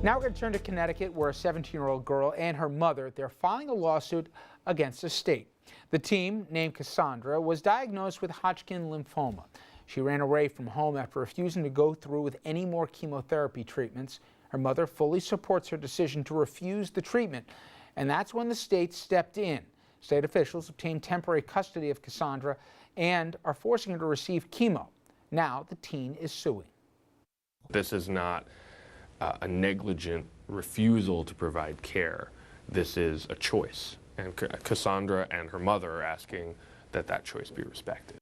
Now we're going to turn to Connecticut, where a 17-year-old girl and her mother, they're filing a lawsuit against the state. The teen, named Cassandra, was diagnosed with Hodgkin lymphoma. She ran away from home after refusing to go through with any more chemotherapy treatments. Her mother fully supports her decision to refuse the treatment, and that's when the state stepped in. State officials obtained temporary custody of Cassandra and are forcing her to receive chemo. Now the teen is suing. This is not a negligent refusal to provide care. This is a choice, and Cassandra and her mother are asking that that choice be respected.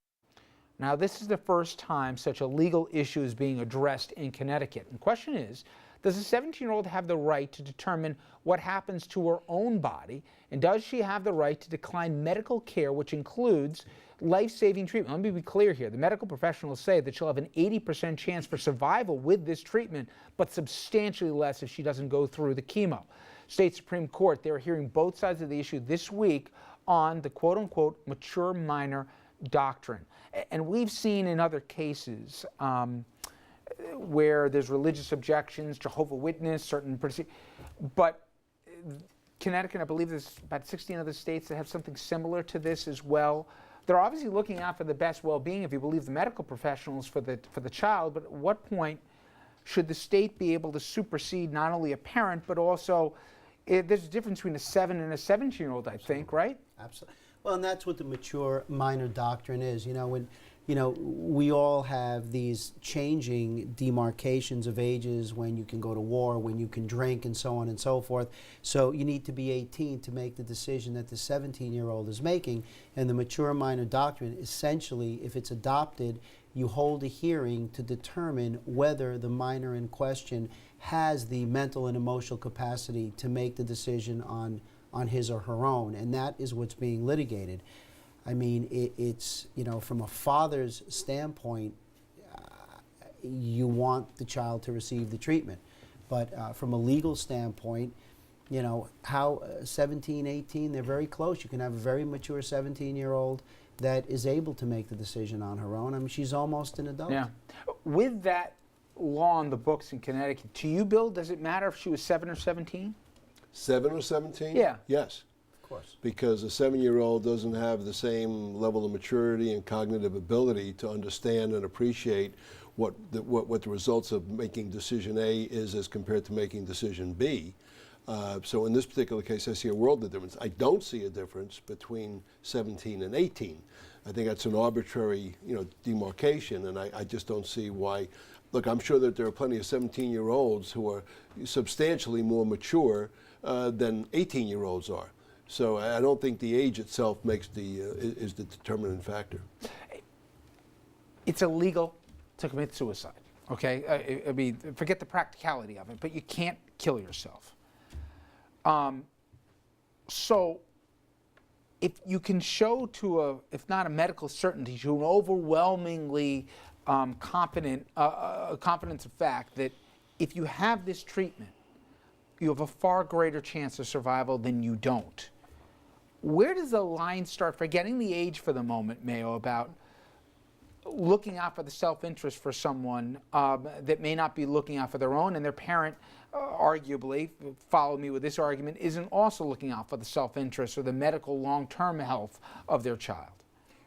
Now, this is the first time such a legal issue is being addressed in Connecticut. And the question is, does a 17-year-old have the right to determine what happens to her own body? And does she have the right to decline medical care, which includes life-saving treatment? Let me be clear here. The medical professionals say that she'll have an 80% chance for survival with this treatment, but substantially less if she doesn't go through the chemo. State Supreme Court, they're hearing both sides of the issue this week on the quote-unquote mature minor doctrine. And we've seen in other cases where there's religious objections, Jehovah's Witness, certain, but Connecticut, I believe there's about 16 other states that have something similar to this as well. They're obviously looking out for the best well-being, if you believe the medical professionals, for the child, but at what point should the state be able to supersede not only a parent, but also, there's a difference between a 7 and a 17-year-old, I think, right? Absolutely. Well, and that's what the mature minor doctrine is. We all have these changing demarcations of ages, when you can go to war, when you can drink, and so on and so forth. So you need to be 18 to make the decision that the 17-year-old is making. And the mature minor doctrine, essentially, if it's adopted, you hold a hearing to determine whether the minor in question has the mental and emotional capacity to make the decision on his or her own, and that is what's being litigated. I mean, it's, from a father's standpoint, you want the child to receive the treatment. But from a legal standpoint, how 17, 18, they're very close. You can have a very mature 17-year-old that is able to make the decision on her own. I mean, she's almost an adult. Yeah. With that law on the books in Connecticut, to you, Bill, does it matter if she was 7 or 17? 7 or 17? Yeah. Yes. Of course. Because a 7-year-old doesn't have the same level of maturity and cognitive ability to understand and appreciate what the results of making decision A is as compared to making decision B. So in this particular case, I see a world of difference. I don't see a difference between 17 and 18. I think that's an arbitrary, demarcation, and I just don't see why. Look, I'm sure that there are plenty of 17-year-olds who are substantially more mature than 18-year-olds are. So I don't think the age itself is the determinant factor. It's illegal to commit suicide, okay? I mean, forget the practicality of it, but you can't kill yourself. So if you can show if not a medical certainty, to an overwhelmingly confidence of fact that if you have this treatment, you have a far greater chance of survival than you don't. Where does the line start, forgetting the age for the moment, Mayo, about looking out for the self-interest for someone that may not be looking out for their own, and their parent, arguably, follow me with this argument, isn't also looking out for the self-interest or the medical long-term health of their child?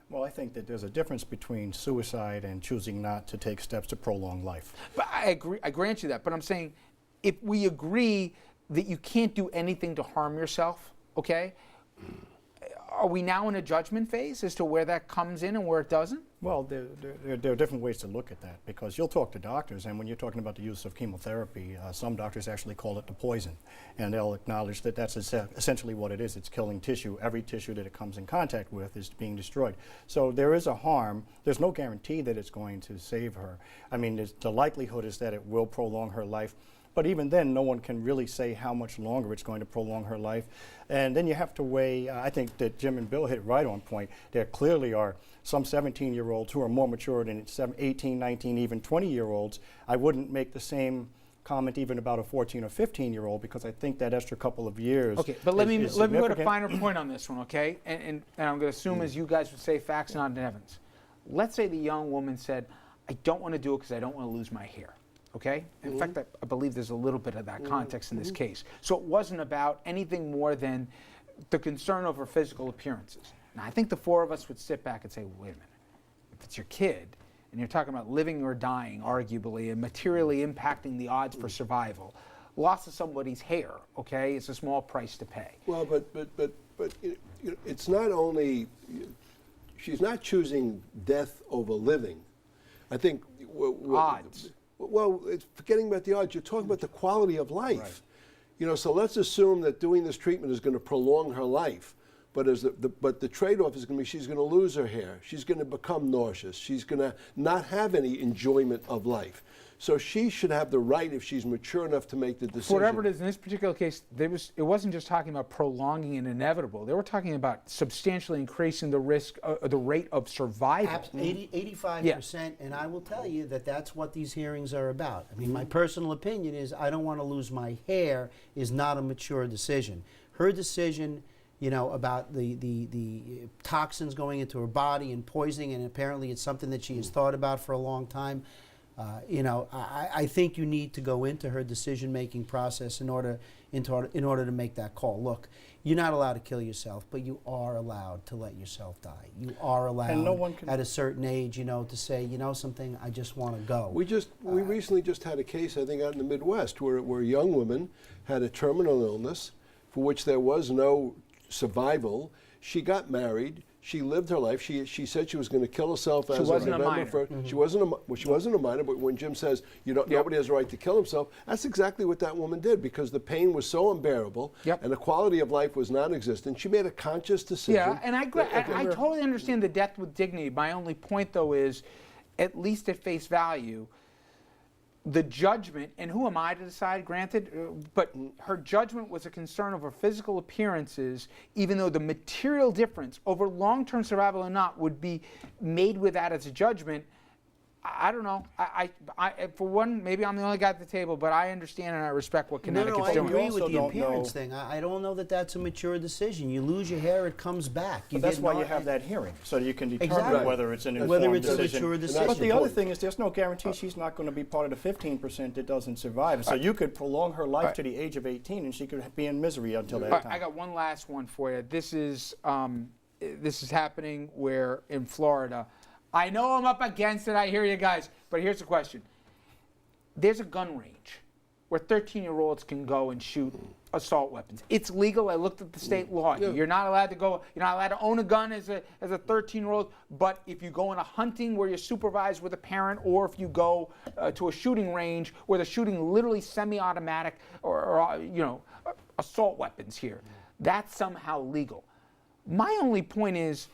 Well, I think that there's a difference between suicide and choosing not to take steps to prolong life. But I agree, I grant you that, but I'm saying if we agree that you can't do anything to harm yourself, okay, are we now in a judgment phase as to where that comes in and where it doesn't? Well, there are different ways to look at that, because you'll talk to doctors, and when you're talking about the use of chemotherapy, some doctors actually call it the poison, and they'll acknowledge that that's essentially what it is. It's killing tissue. Every tissue that it comes in contact with is being destroyed. So there is a harm. There's no guarantee that it's going to save her. I mean, the likelihood is that it will prolong her life. But even then, no one can really say how much longer it's going to prolong her life. And then you have to weigh, I think that Jim and Bill hit right on point. There clearly are some 17-year-olds who are more mature than 18, 19, even 20-year-olds. I wouldn't make the same comment even about a 14 or 15-year-old, because I think that extra couple of years. Okay, but let me put a finer point on this one, okay? And I'm going to assume, as you guys would say, facts, not evidence. Let's say the young woman said, I don't want to do it because I don't want to lose my hair. okay? In fact, I believe there's a little bit of that context in this case. So it wasn't about anything more than the concern over physical appearances. Now, I think the four of us would sit back and say, well, wait a minute. If it's your kid, and you're talking about living or dying, arguably, and materially impacting the odds for survival, loss of somebody's hair, okay, is a small price to pay. Well, but it's not only, she's not choosing death over living. I think Odds. Well, it's forgetting about the odds. You're talking about the quality of life. Right. You know, so let's assume that doing this treatment is going to prolong her life. But but the trade-off is going to be she's going to lose her hair. She's going to become nauseous. She's going to not have any enjoyment of life. So she should have the right, if she's mature enough to make the decision. For whatever it is, in this particular case, it wasn't just talking about prolonging an inevitable. They were talking about substantially increasing the risk, the rate of survival. 85%, and I will tell you that that's what these hearings are about. I mean, my personal opinion is I don't want to lose my hair is not a mature decision. Her decision, you know, about the toxins going into her body and poisoning, and apparently it's something that she has thought about for a long time. You know, I think you need to go into her decision-making process in order to make that call. Look, you're not allowed to kill yourself, but you are allowed to let yourself die. You are allowed, and no one can, at a certain age, you know, to say, you know, something, I just want to go. We recently just had a case, I think, out in the Midwest, where a young woman had a terminal illness for which there was no survival. She got married. She lived her life. She said she was going to kill herself as wasn't of November a minor. 1st. She wasn't a minor, but when Jim says nobody has a right to kill himself, that's exactly what that woman did, because the pain was so unbearable and the quality of life was non-existent. She made a conscious decision. Yeah, and I totally understand the death with dignity. My only point, though, is, at least at face value, the judgment, and who am I to decide, granted, but her judgment was a concern over physical appearances, even though the material difference over long-term survival or not would be made with that as a judgment. I don't know. I for one, maybe I'm the only guy at the table, but I understand and I respect what Connecticut's doing. I agree with the appearance thing. I don't know that that's a mature decision. You lose your hair, it comes back. But that's why you have that hearing, so you can determine whether it's an informed decision. Whether it's a mature decision. But the other thing is, there's no guarantee she's not going to be part of the 15% that doesn't survive. So you could prolong her life to the age of 18, and she could be in misery until that time. I got one last one for you. This is happening where in Florida. I know I'm up against it, I hear you guys, but here's the question. There's a gun range where 13-year-olds can go and shoot assault weapons. It's legal. I looked at the state law. Yeah. You're not allowed to go, you're not allowed to own a gun as a 13-year-old, but if you go on a hunting where you're supervised with a parent, or if you go to a shooting range where they're shooting literally semi-automatic or assault weapons here, that's somehow legal. My only point is,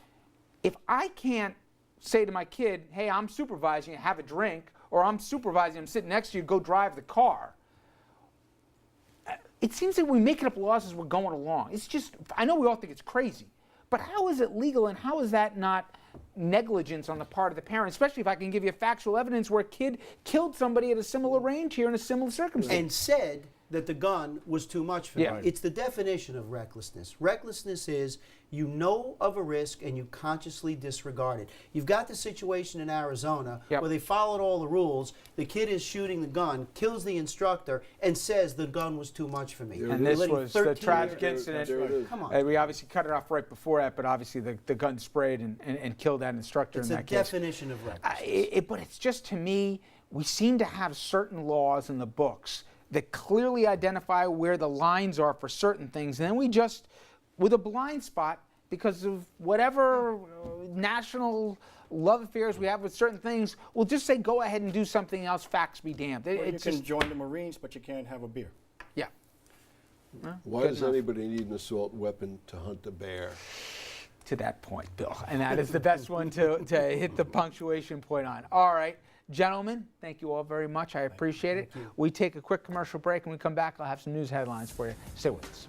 if I can't say to my kid, hey, I'm supervising you, have a drink, or I'm supervising, I'm sitting next to you, go drive the car. It seems that we're making up laws as we're going along. It's just, I know we all think it's crazy, but how is it legal, and how is that not negligence on the part of the parent, especially if I can give you factual evidence where a kid killed somebody at a similar range here in a similar circumstance. And said that the gun was too much for them. It's the definition of recklessness. Recklessness is you know of a risk and you consciously disregard it. You've got the situation in Arizona where they followed all the rules. The kid is shooting the gun, kills the instructor, and says the gun was too much for me. And this was the tragic incident. Come on. We obviously cut it off right before that, but obviously the gun sprayed and killed that instructor in that case. It's the definition of recklessness. But it's just, to me, we seem to have certain laws in the books that clearly identify where the lines are for certain things, and then we just, with a blind spot, because of whatever national love affairs we have with certain things, we'll just say go ahead and do something else, facts be damned. You can join the Marines, but you can't have a beer. Yeah. Why does anybody need an assault weapon to hunt a bear? To that point, Bill, and that is the best one to hit the punctuation point on. All right. Gentlemen, thank you all very much. I appreciate it. We take a quick commercial break, and we come back. I'll have some news headlines for you. Stay with us.